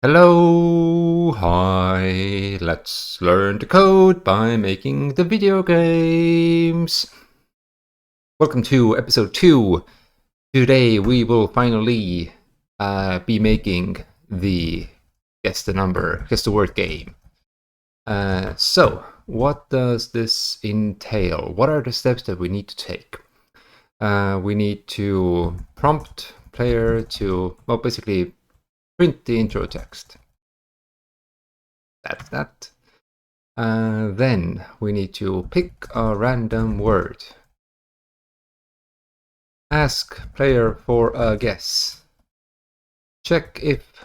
Hello, hi, let's learn to code by making the video games. Welcome to episode 2. Today we will finally be making the guess the word game. So, what does this entail? What are the steps that we need to take? We need to prompt player to, well, basically print the intro text. That's that. Then we need to pick a random word. Ask player for a guess. Check if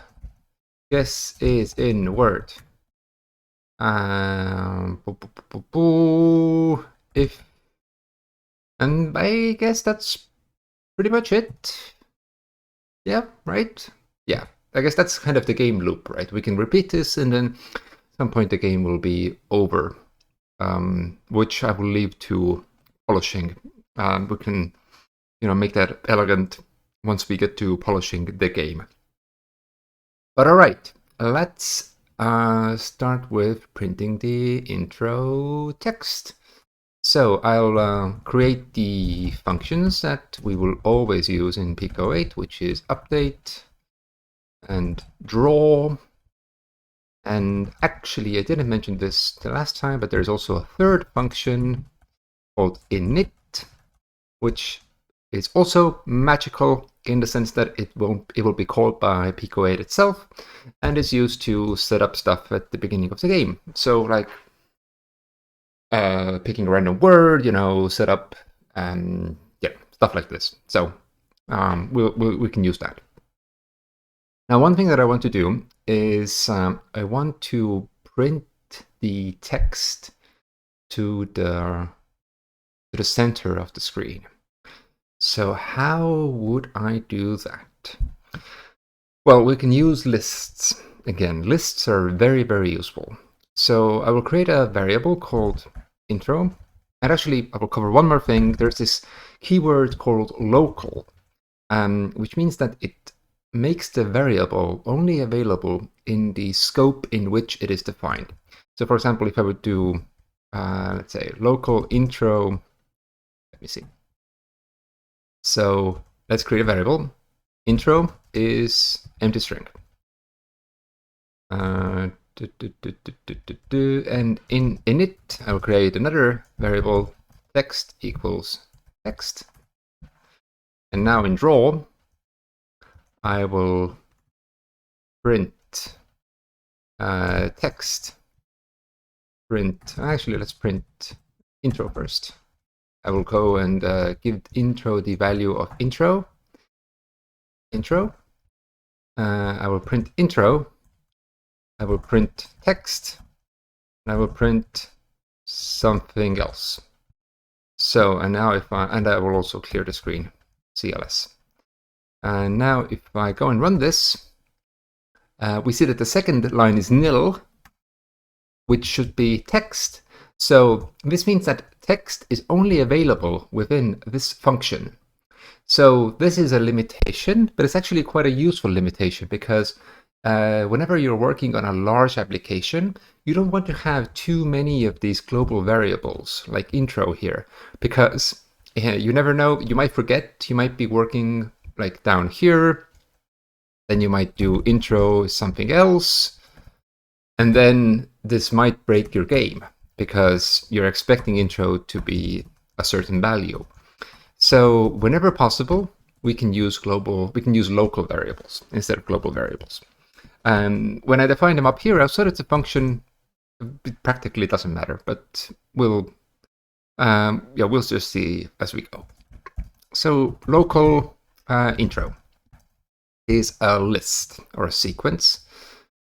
guess is in word. If, and I guess that's pretty much it. Yeah, right? Yeah, I guess that's kind of the game loop, right? We can repeat this and then at some point the game will be over, which I will leave to polishing. We can make that elegant once we get to polishing the game. But all right, let's start with printing the intro text. So I'll create the functions that we will always use in Pico 8, which is update and draw. And actually, I didn't mention this the last time, but there's also a third function called init, which is also magical in the sense that it will be called by Pico 8 itself and is used to set up stuff at the beginning of the game. So like picking a random word, set up stuff like this. So we can use that. Now, one thing that I want to do is I want to print the text to the center of the screen. So how would I do that? Well, we can use lists. Again, lists are very, very useful. So I will create a variable called intro. And actually, I will cover one more thing. There's this keyword called local, which means that it makes the variable only available in the scope in which it is defined. So for example, if I would do, let's say, local intro, let me see. So let's create a variable. Intro is empty string. And in it, I will create another variable, text equals text. And now in draw, I will print text. Actually, let's print intro first. I will go and give intro the value of intro. I will print intro. I will print text. And I will print something else. So, and now and I will also clear the screen, CLS. And now if I go and run this, we see that the second line is nil, which should be text. So this means that text is only available within this function. So this is a limitation, but it's actually quite a useful limitation because whenever you're working on a large application, you don't want to have too many of these global variables like intro here, because you never know, you might forget, you might be working like down here, then you might do intro something else, and then this might break your game because you're expecting intro to be a certain value. So whenever possible, we can use local variables instead of global variables. And when I define them up here, I've said it's a function. It practically doesn't matter, but we'll just see as we go. So local intro is a list or a sequence,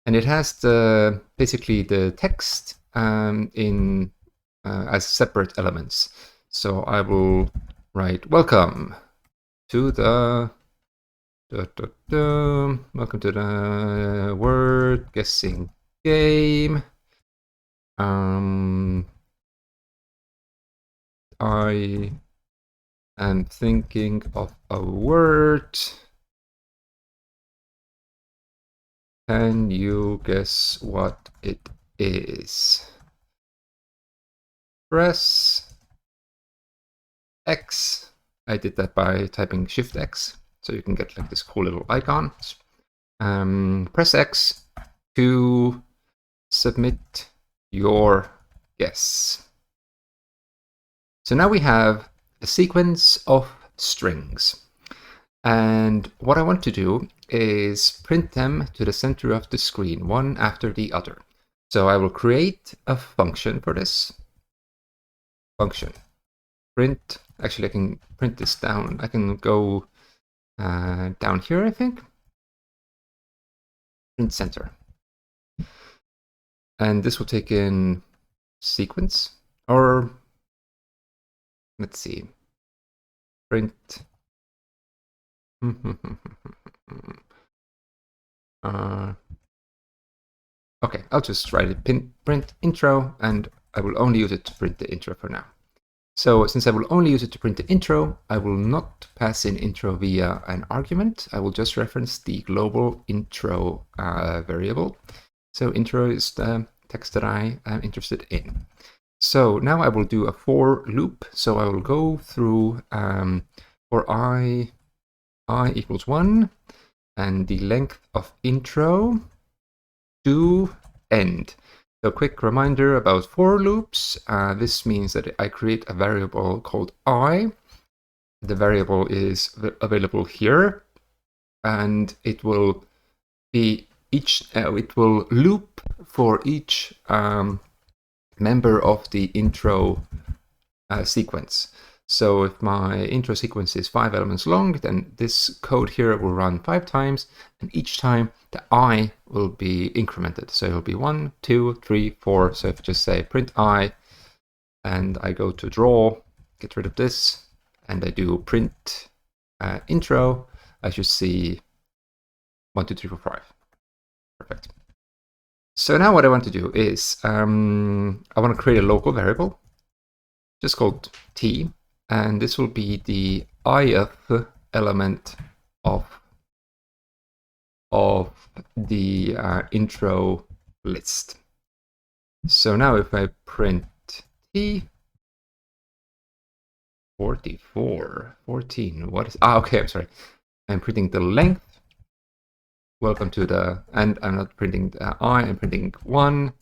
and it has basically the text in as separate elements. So I will write welcome to the welcome to the word guessing game. I am thinking of a word. Can you guess what it is? Press X. I did that by typing Shift X, so you can get like this cool little icon. Press X to submit your guess. So now we have a sequence of strings. And what I want to do is print them to the center of the screen, one after the other. So I will create a function for this. Function. Print. Actually, I can print this down. I can go down here, I think. Print center. And this will take in sequence, or let's see, print. Okay, I'll just write it print intro, and I will only use it to print the intro for now. So since I will only use it to print the intro, I will not pass in intro via an argument. I will just reference the global intro variable. So intro is the text that I am interested in. So now I will do a for loop. So I will go through for I equals 1 and the length of intro to end. So quick reminder about for loops. This means that I create a variable called I. The variable is available here, and it will be it will loop for each member of the intro sequence. So if my intro sequence is 5 elements long, then this code here will run 5 times, and each time the I will be incremented. So it will be 1, 2, 3, 4. So if I just say print I, and I go to draw, get rid of this, and I do print intro, I should see 1, 2, 3, 4, 5. Perfect. So now what I want to do is I want to create a local variable, just called t, and this will be the ith element of the intro list. So now if I print t, 44, 14, what is, okay, I'm sorry. I'm printing the length. Welcome to the, and I'm not printing the I, I'm printing 1.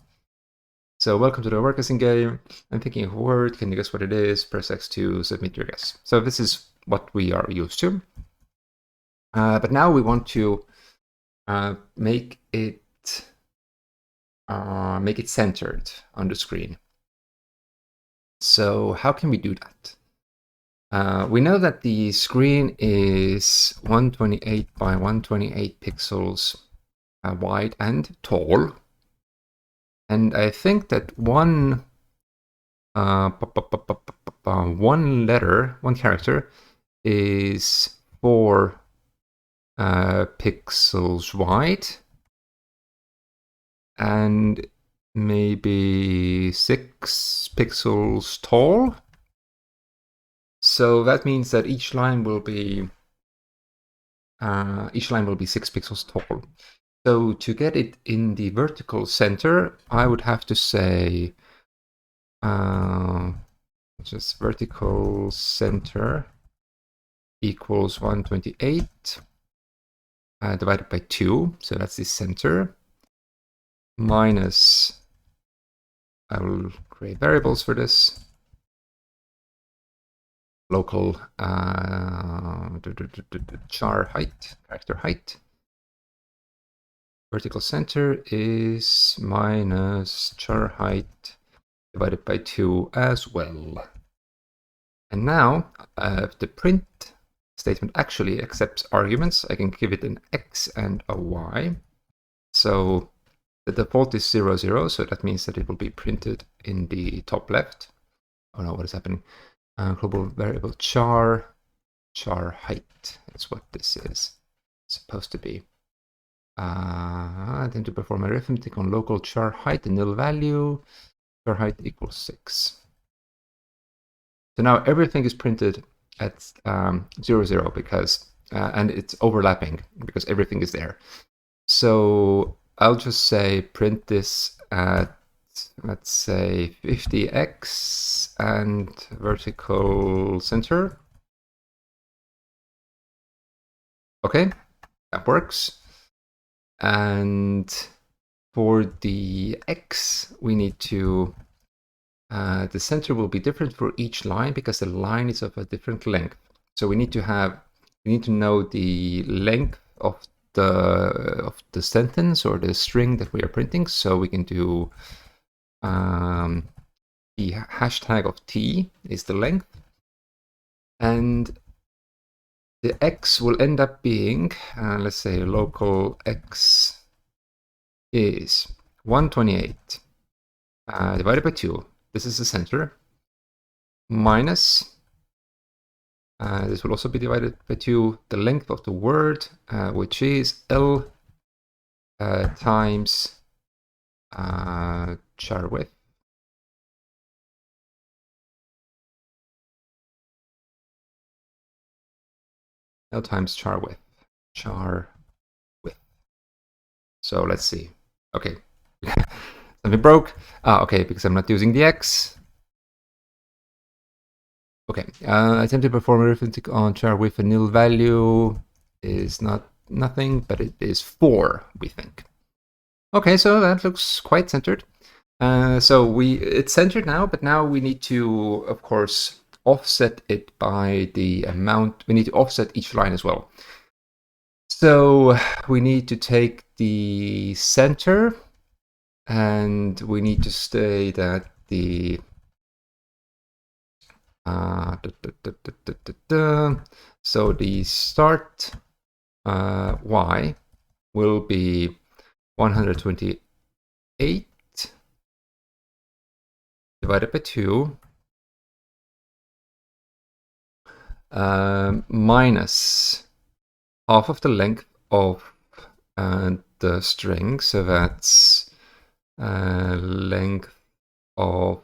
So welcome to the word guessing game. I'm thinking of a word. Can you guess what it is? Press X to submit your guess. So this is what we are used to. But now we want to make it centered on the screen. So how can we do that? We know that the screen is 128 by 128 pixels wide and tall. And I think that one character is 4 pixels wide and maybe 6 pixels tall. So that means that each line will be 6 pixels tall. So to get it in the vertical center, I would have to say just vertical center equals 128 divided by 2. So that's the center. Minus, I will create variables for this. Local char height, character height. Vertical center is minus char height divided by 2 as well. And now the print statement actually accepts arguments. I can give it an X and a Y. So the default is 0, 0. So that means that it will be printed in the top left. Oh no, what is happening? Global variable char height is what this is supposed to be. Then to perform arithmetic on local char height, the nil value, char height equals 6. So now everything is printed at 0, 0 because, and it's overlapping because everything is there. So I'll just say print this at, let's say, 50x and vertical center. Okay, that works. And for the x, we need to, the center will be different for each line because the line is of a different length. So we need to know the length of the sentence or the string that we are printing. So we can do the hashtag of t is the length, and the x will end up being, let's say local x is 128 divided by 2. This is the center, minus, this will also be divided by 2, the length of the word, which is L times char width. L times char width. So let's see. Okay. Something broke. Okay, because I'm not using the x. Okay. Attempt to perform arithmetic on char with a nil value is nothing, but it is 4, we think. Okay, so that looks quite centered. So it's centered now, but now we need to, of course, offset it by the amount. We need to offset each line as well. So we need to take the center, and we need to say that the so the start y will be 128 divided by 2 minus half of the length of the string, so that's length of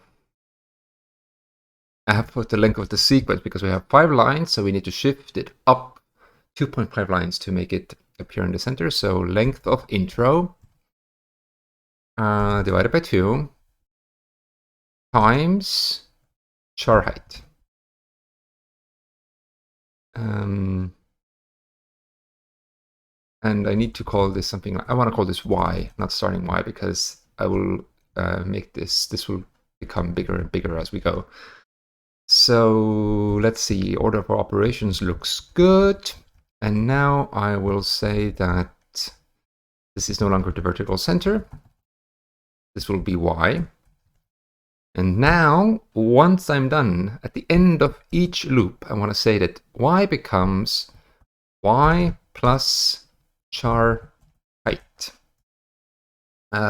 half of the length of the sequence, because we have 5 lines, so we need to shift it up 2.5 lines to make it appear in the center. So length of intro divided by 2 times char height. And I need to call this something, I want to call this y, not starting y, because I will make this will become bigger and bigger as we go. So let's see, order for operations looks good. And now I will say that this is no longer the vertical center. This will be y. And now, once I'm done, at the end of each loop, I want to say that y becomes y plus char height.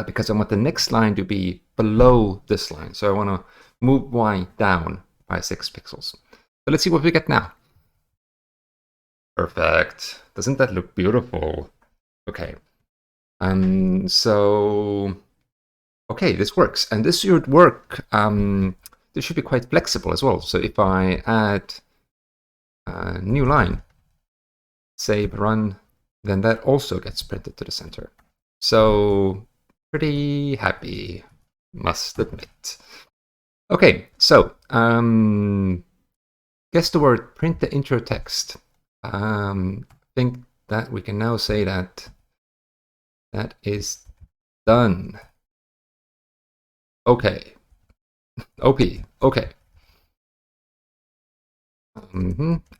Because I want the next line to be below this line. So I want to move y down by 6 pixels. So let's see what we get now. Perfect. Doesn't that look beautiful? Okay. So, okay, this works. And this should work. This should be quite flexible as well. So if I add a new line, save, run, then that also gets printed to the center. So pretty happy, must admit. Okay, so guess the word, print the intro text. Think that we can now say that that is done. Okay. OP. Okay.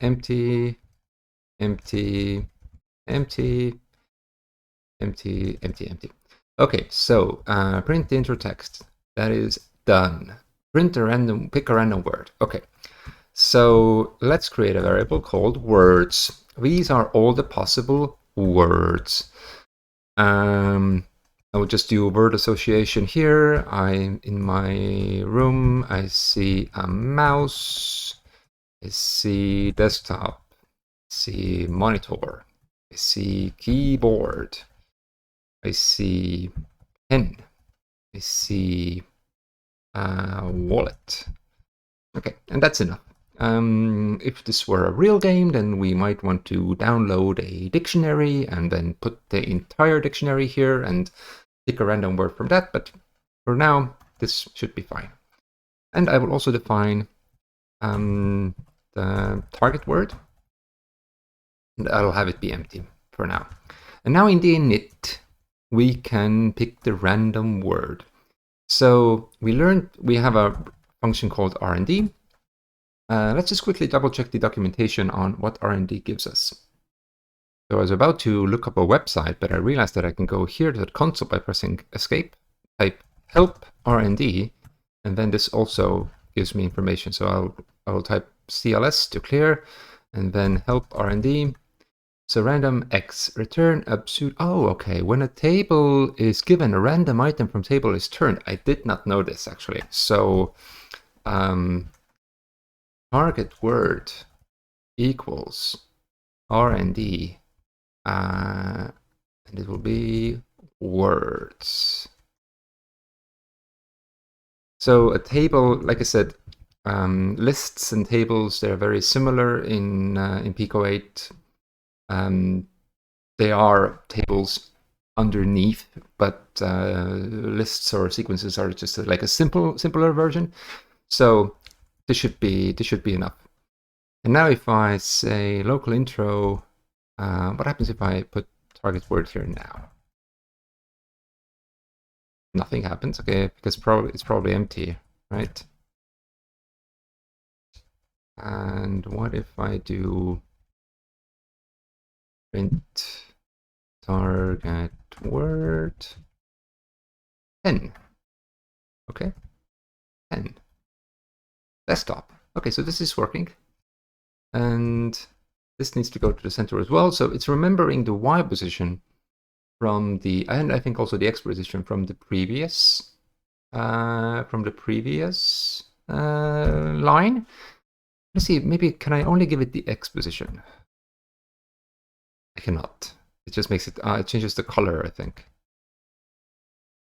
Empty, empty, empty, empty, empty, empty. Okay, so print the intro text. That is done. Print a random, pick a random word. Okay. So let's create a variable called words. These are all the possible words. I will just do a word association here. I'm in my room. I see a mouse. I see desktop. I see monitor. I see keyboard. I see pen. I see wallet. Okay, and that's enough. If this were a real game, then we might want to download a dictionary and then put the entire dictionary here and pick a random word from that. But for now, this should be fine. And I will also define the target word, and I'll have it be empty for now. And now in the init, we can pick the random word. So we learned we have a function called R&D. Let's just quickly double check the documentation on what R&D gives us. So I was about to look up a website, but I realized that I can go here to the console by pressing escape, type help R&D, and then this also gives me information. So I'll type CLS to clear, and then help R&D. So random X, return absolute. Oh, okay. When a table is given, a random item from table is turned. I did not know this actually. So target word equals R&D, and it will be words. So a table, like I said, lists and tables, they're very similar in Pico 8. They are tables underneath, but lists or sequences are just like a simpler version. So this should be enough. And now if I say local intro, what happens if I put target word here now? Nothing happens, okay, because it's probably empty, right? And what if I do print target word 10? Okay, 10. Desktop. Okay, so this is working. And this needs to go to the center as well. So it's remembering the Y position from the, and I think also the X position from the previous line. Let's see, maybe can I only give it the X position? I cannot. It just makes it, it changes the color, I think.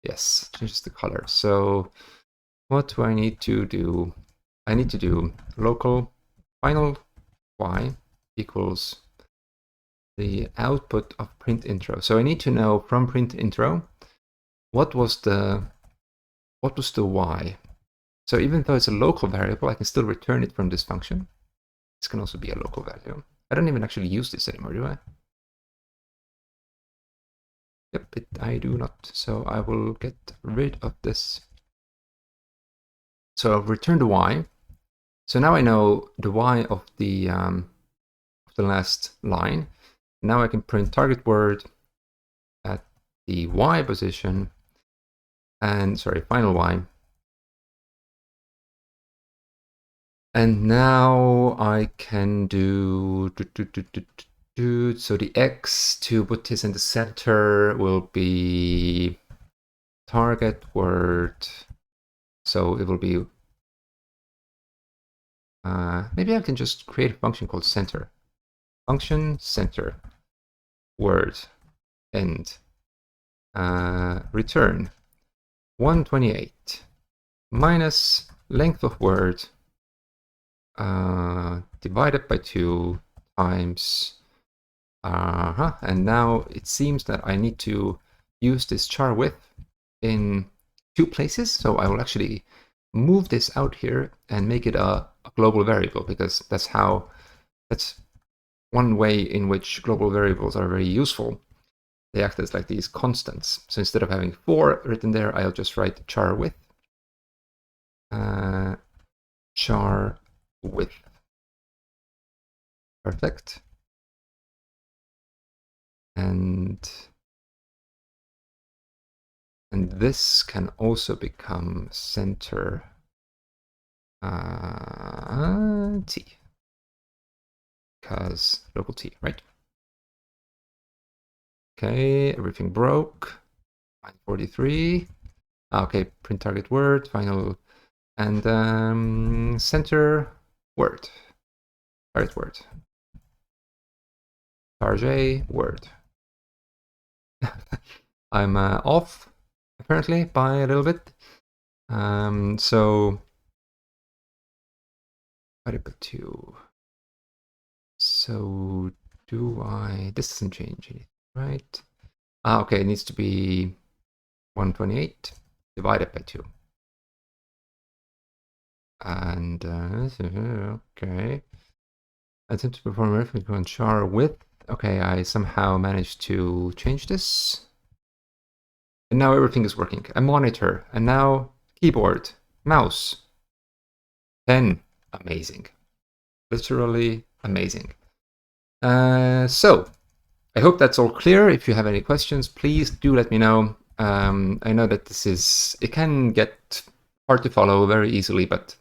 Yes, it changes the color. So what do I need to do? I need to do local final Y equals the output of print intro. So I need to know from print intro what was the Y. So even though it's a local variable, I can still return it from this function. This can also be a local value. I don't even actually use this anymore, do I? Yep, I do not. So I will get rid of this. So I'll return the Y. So now I know the Y of the last line. Now I can print target word at the Y position and final Y. And now I can do so the X to put this in the center will be target word. So it will be, maybe I can just create a function called center. Function center word end return 128 minus length of word divided by 2 times and now it seems that I need to use this char width in 2 places. So I will actually move this out here and make it a global variable, because that's one way in which global variables are very useful. They act as like these constants. So instead of having 4 written there, I'll just write char width. Char width. Perfect. And this can also become center T, because local T, right? Okay, everything broke. Line 43. Okay, print target word, final, and center word. Target word. Target word. I'm off apparently by a little bit. So divided by 2. So this doesn't change anything, right? Okay, it needs to be 128 divided by 2. And okay. Attempt to perform arithmetic on char width. Okay, I somehow managed to change this. And now everything is working. A monitor, and now keyboard, mouse. 10. Amazing. Literally amazing. So, I hope that's all clear. If you have any questions, please do let me know. I know that it can get hard to follow very easily, but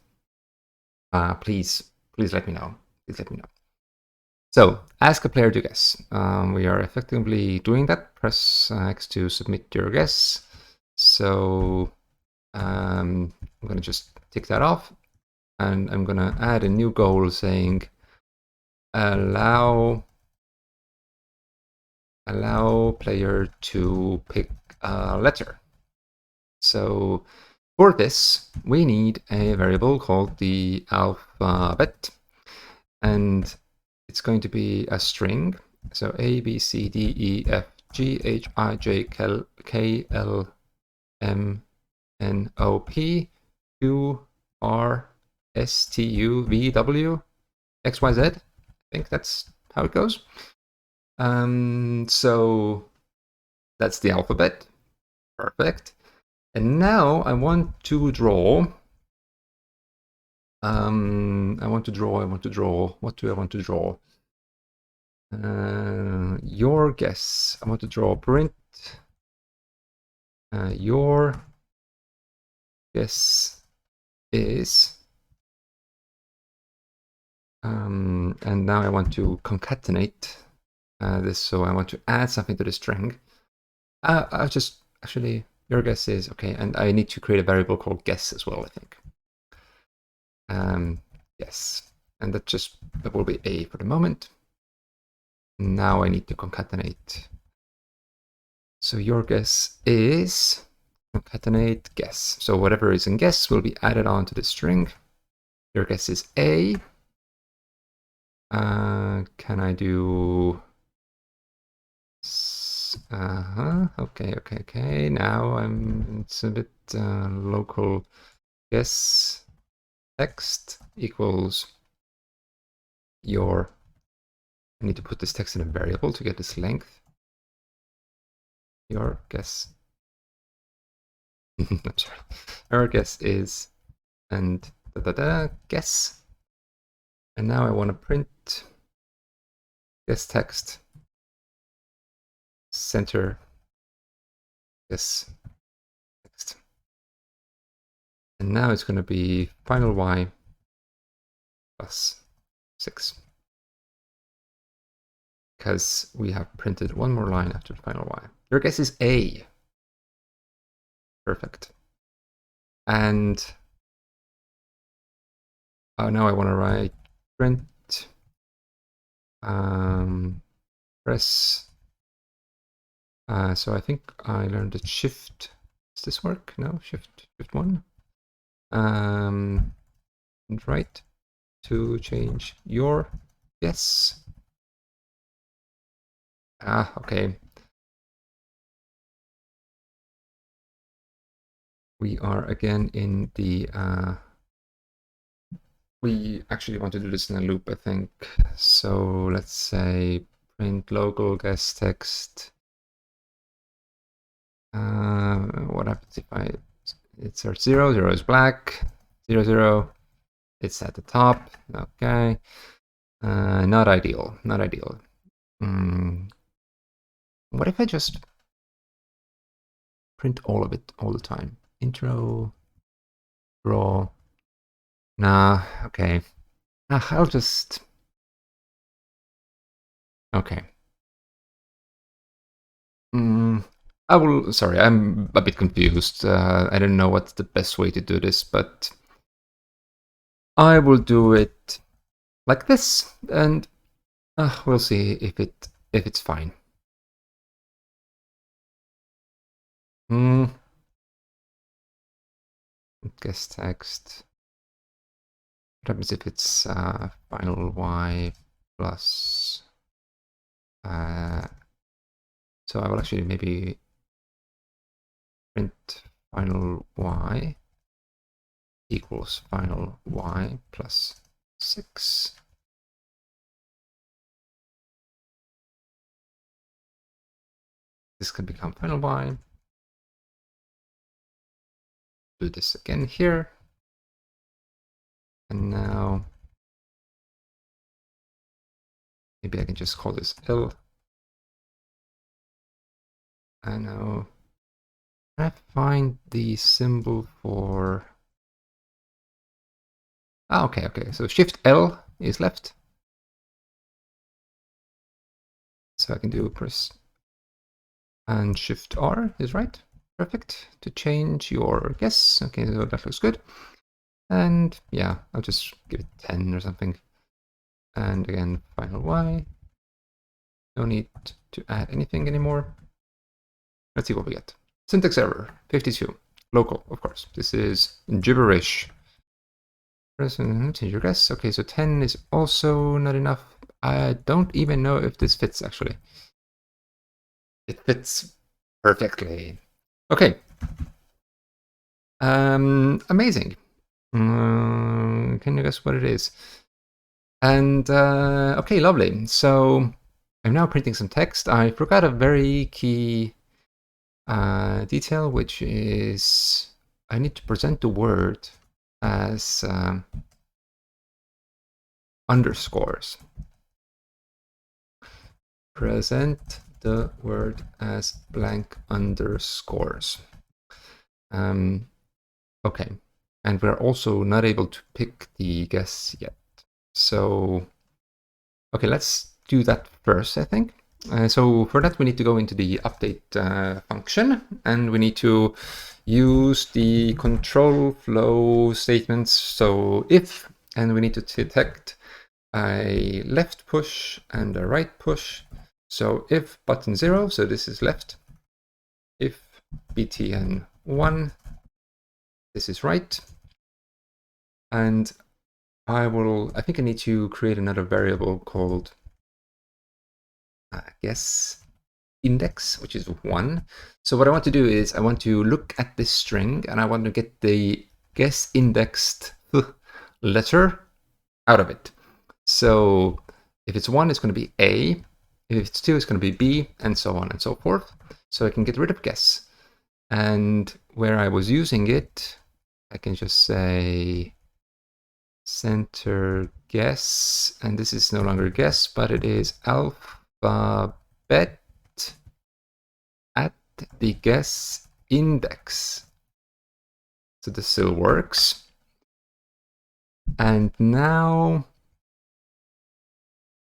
please let me know. Please let me know. So, ask a player to guess. We are effectively doing that. Press X to submit your guess. So, I'm going to just tick that off. And I'm going to add a new goal saying allow player to pick a letter. So for this, we need a variable called the alphabet, and it's going to be a string. So A, B, C, D, E, F, G, H, I, J, K, L, M, N, O, P, Q, R, S, T, U, V, W, X, Y, Z. I think that's how it goes. So that's the alphabet. Perfect. And now I want to draw. I want to draw. What do I want to draw? Your guess. I want to draw print. Your guess is. And now I want to concatenate this. So I want to add something to the string. I'll just actually. Your guess is okay, and I need to create a variable called guess as well, I think. Yes, and that will be A for the moment. Now I need to concatenate. So your guess is concatenate guess. So whatever is in guess will be added on to the string. Your guess is A. Can I do? Okay. Now it's a bit local guess text equals your. I need to put this text in a variable to get this length. Your guess. I'm sorry. Our guess is and guess. And now I want to print guess text center guess text. And now it's going to be final y plus 6. Because we have printed one more line after the final y. Your guess is A. Perfect. And now I want to write print press. So I think I learned that shift. Does this work? No, shift 1. And right to change your guess. Okay. We are again in the. We actually want to do this in a loop, I think. So let's say print local guess text. What happens if I insert 0? 0 is black. 0, 0. It's at the top. Okay. Not ideal. Not ideal. What if I just print all of it all the time? Intro, draw. Nah, okay. I'll just. Okay. I will. Sorry, I'm a bit confused. I don't know what's the best way to do this, but I will do it like this, and we'll see if it's fine. Guess text. What happens if it's final y plus... so I will actually maybe print final y equals final y plus 6. This can become final y. Do this again here. And now maybe I can just call this L. And now I find the symbol for... Ah, okay. So Shift L is left. So I can do press, and Shift R is right. Perfect. To change your guess. Okay, so that looks good. And yeah, I'll just give it 10 or something. And again, final Y. No need to add anything anymore. Let's see what we get. Syntax error, 52. Local, of course. This is gibberish. Change your guess. Okay, so 10 is also not enough. I don't even know if this fits, actually. It fits perfectly. Okay. Amazing. Can you guess what it is? And okay, lovely. So I'm now printing some text. I forgot a very key detail, which is I need to present the word as underscores. Present the word as blank underscores. Okay, and we're also not able to pick the guess yet. So, okay, let's do that first, I think. So for that, we need to go into the update function, and we need to use the control flow statements. So if, and we need to detect a left push and a right push. So if button 0, so this is left. If btn 1, this is right. And I think I need to create another variable called guess index, which is 1. So what I want to do is I want to look at this string and I want to get the guess indexed letter out of it. So if it's 1, it's going to be A. If it's 2, it's going to be B, and so on and so forth. So I can get rid of guess. And where I was using it, I can just say center guess, and this is no longer guess, but it is alphabet at the guess index. So this still works. And now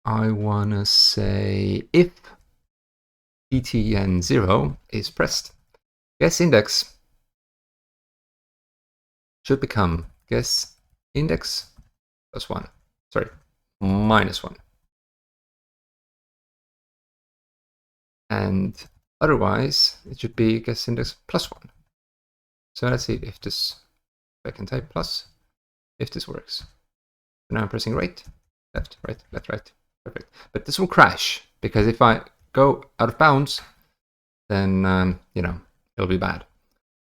I want to say if btn 0 is pressed, guess index should become guess index plus 1. Sorry, minus 1. And otherwise, it should be guess index plus 1. So let's see if this, I can type plus, if this works. Now I'm pressing right, left, right, left, right. Perfect. But this will crash, because if I go out of bounds, then, you know, it'll be bad.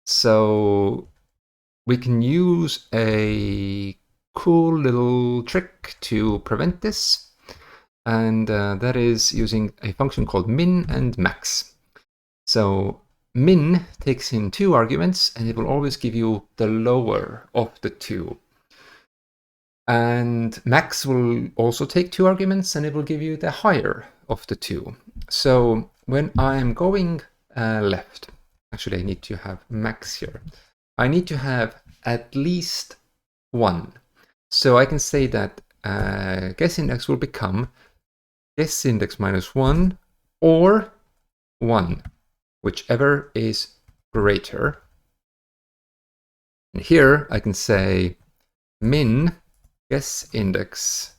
So we can use a cool little trick to prevent this. And that is using a function called min and max. So min takes in 2 arguments, and it will always give you the lower of the 2. And max will also take 2 arguments, and it will give you the higher of the 2. So when I'm going left, actually I need to have max here. I need to have at least 1. So I can say that guess index will become guess index minus 1 or 1, whichever is greater. And here I can say min guess index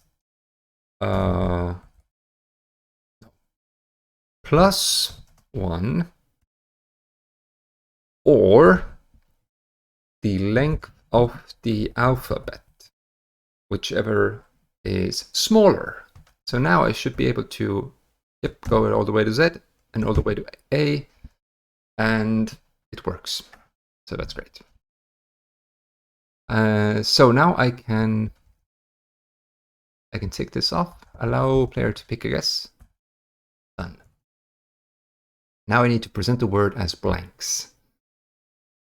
plus 1 or the length of the alphabet. whichever is smaller. So now I should be able to go all the way to Z and all the way to A, and it works. So that's great. So now I can take this off, allow player to pick a guess. Done. Now I need to present the word as blanks.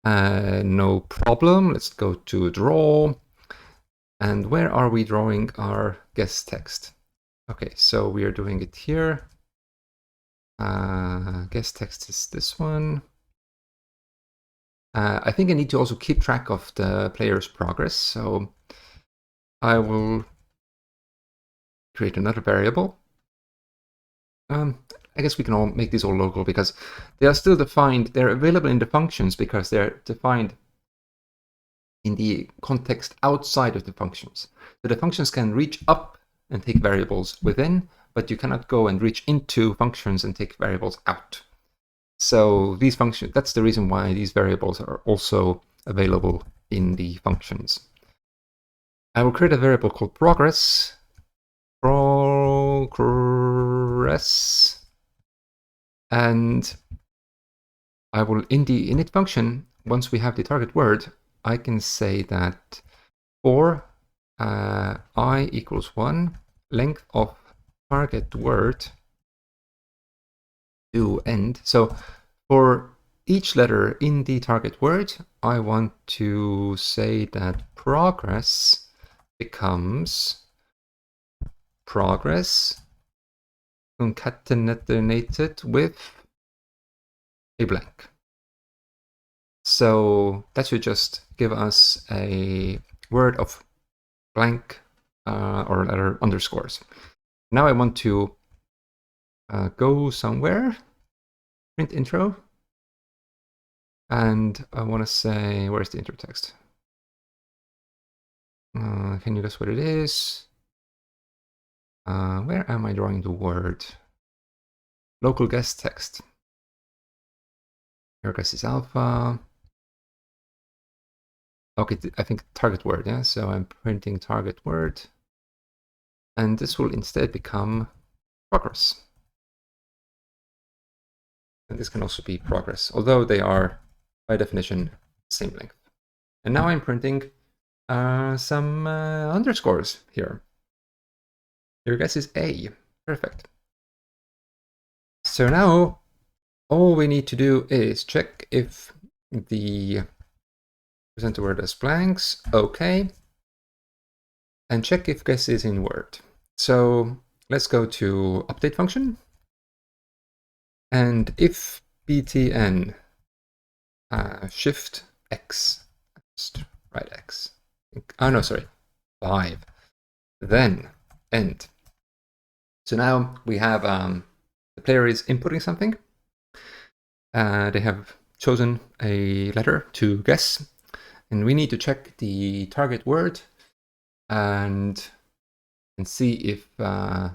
No problem. Let's go to draw. And where are we drawing our guess text? Okay, so we are doing it here. Guess text is this one. I think I need to also keep track of the player's progress. So I will create another variable. I guess we can all make these all local because they are still defined. They're available in the functions because they're defined in the context outside of the functions. So the functions can reach up and take variables within, but you cannot go and reach into functions and take variables out. So these functions, that's the reason why these variables are also available in the functions. I will create a variable called progress. And I will, in the init function, once we have the target word, I can say that for I equals 1, length of target word to end. So for each letter in the target word, I want to say that progress becomes progress concatenated with a blank. So that should just give us a word of blank or letter underscores. Now I want to go somewhere, print intro, and I want to say, where's the intro text? Can you guess what it is? Where am I drawing the word? Local guess text. Your guess is alpha. Okay, I think target word, yeah? So I'm printing target word. And this will instead become progress. And this can also be progress, although they are, by definition, same length. And now I'm printing some underscores here. Your guess is A. Perfect. So now all we need to do is check if the present the word as blanks, okay, and check if guess is in Word. So let's go to update function, and if btn shift x, just right x, oh no, sorry, 5, then end. So now we have the player is inputting something. They have chosen a letter to guess, and we need to check the target word and see if the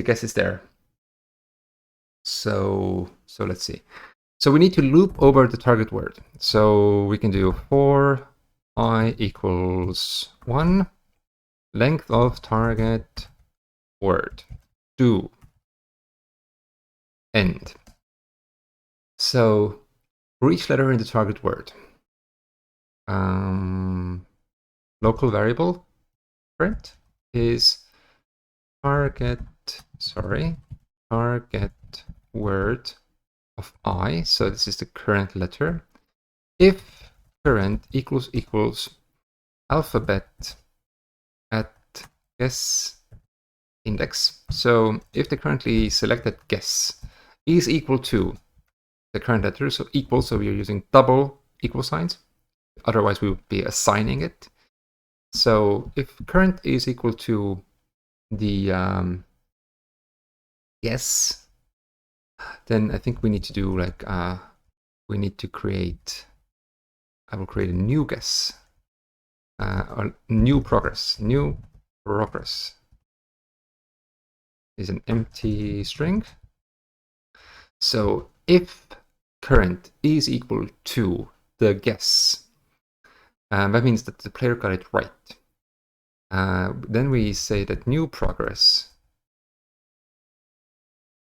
guess is there. So let's see. So we need to loop over the target word. So we can do for I equals 1, length of target word to end. So for each letter in the target word, local variable print is target word of I. So this is the current letter. If current equals alphabet at guess index. So if the currently selected guess is equal to the current letter, so equal, so we are using double equal signs. Otherwise, we would be assigning it. So if current is equal to the guess, then I think we need to do like we need to create. I will create a new guess, or new progress. New progress is an empty string. So if current is equal to the guess, That means that the player got it right. Then we say that new progress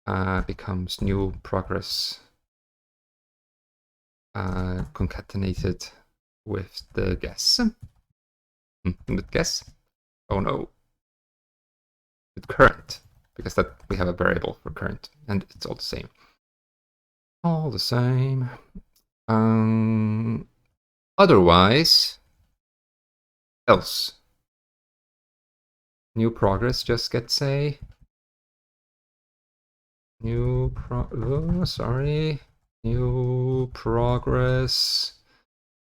becomes new progress concatenated with the guess. With guess? Oh no. With current, because that we have a variable for current, and it's all the same. All the same. Otherwise, else. New progress just gets a new new progress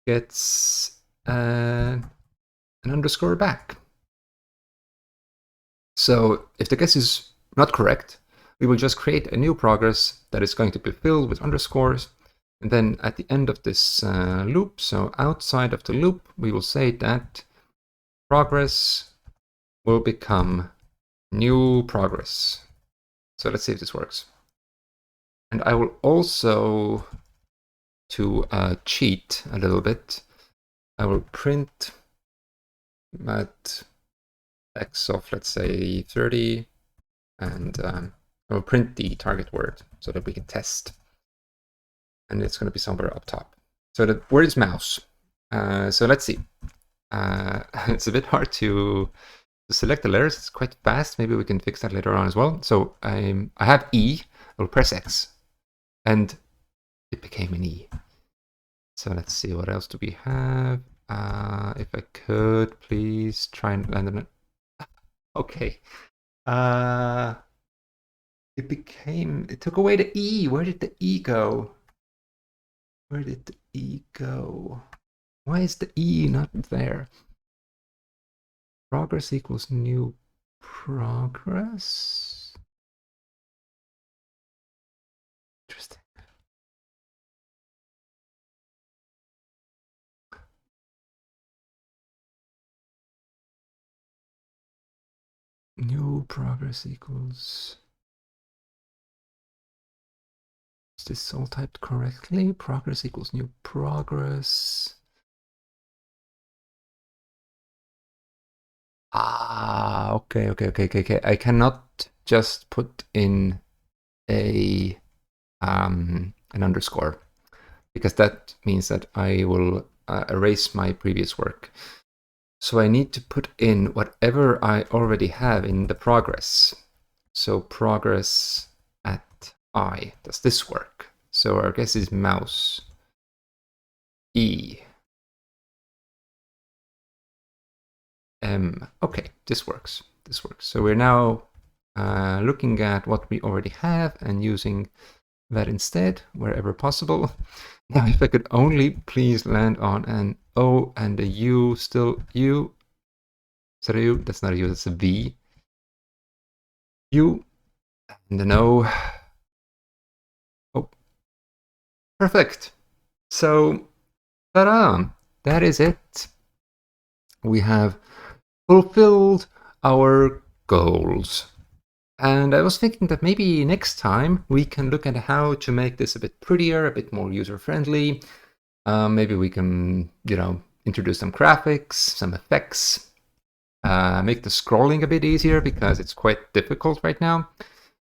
gets an underscore back. So if the guess is not correct, we will just create a new progress that is going to be filled with underscores. And then at the end of this loop, so outside of the loop, we will say that progress will become new progress. So let's see if this works. And I will also, to cheat a little bit, I will print at x of, let's say, 30, and I will print the target word so that we can test. And it's going to be somewhere up top. So the word is mouse. So let's see. It's a bit hard to select the letters. It's quite fast. Maybe we can fix that later on as well. So I have E. I will press X, and it became an E. So let's see, what else do we have? If I could please try and land on it. Okay. It took away the E. Where did the E go? Where did the E go? Why is the E not there? Progress equals new progress. Interesting. New progress equals. Is this all typed correctly? Progress equals new progress. Okay. I cannot just put in an underscore, because that means that I will erase my previous work. So I need to put in whatever I already have in the progress. So progress at I. Does this work? So our guess is mouse. E. M. Okay, this works. This works. So we're now looking at what we already have and using that instead wherever possible. Now, if I could only please land on an O and a U, still U. Is that a U? That's not a U, that's a V. U and an O. Oh, perfect. So, ta-da! That is it. We have fulfilled our goals. And I was thinking that maybe next time we can look at how to make this a bit prettier, a bit more user-friendly. Maybe we can, introduce some graphics, some effects, make the scrolling a bit easier because it's quite difficult right now.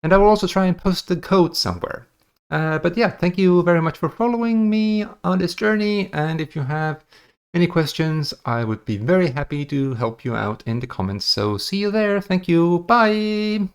And I will also try and post the code somewhere. But yeah, thank you very much for following me on this journey. And if you have any questions, I would be very happy to help you out in the comments. So see you there. Thank you. Bye.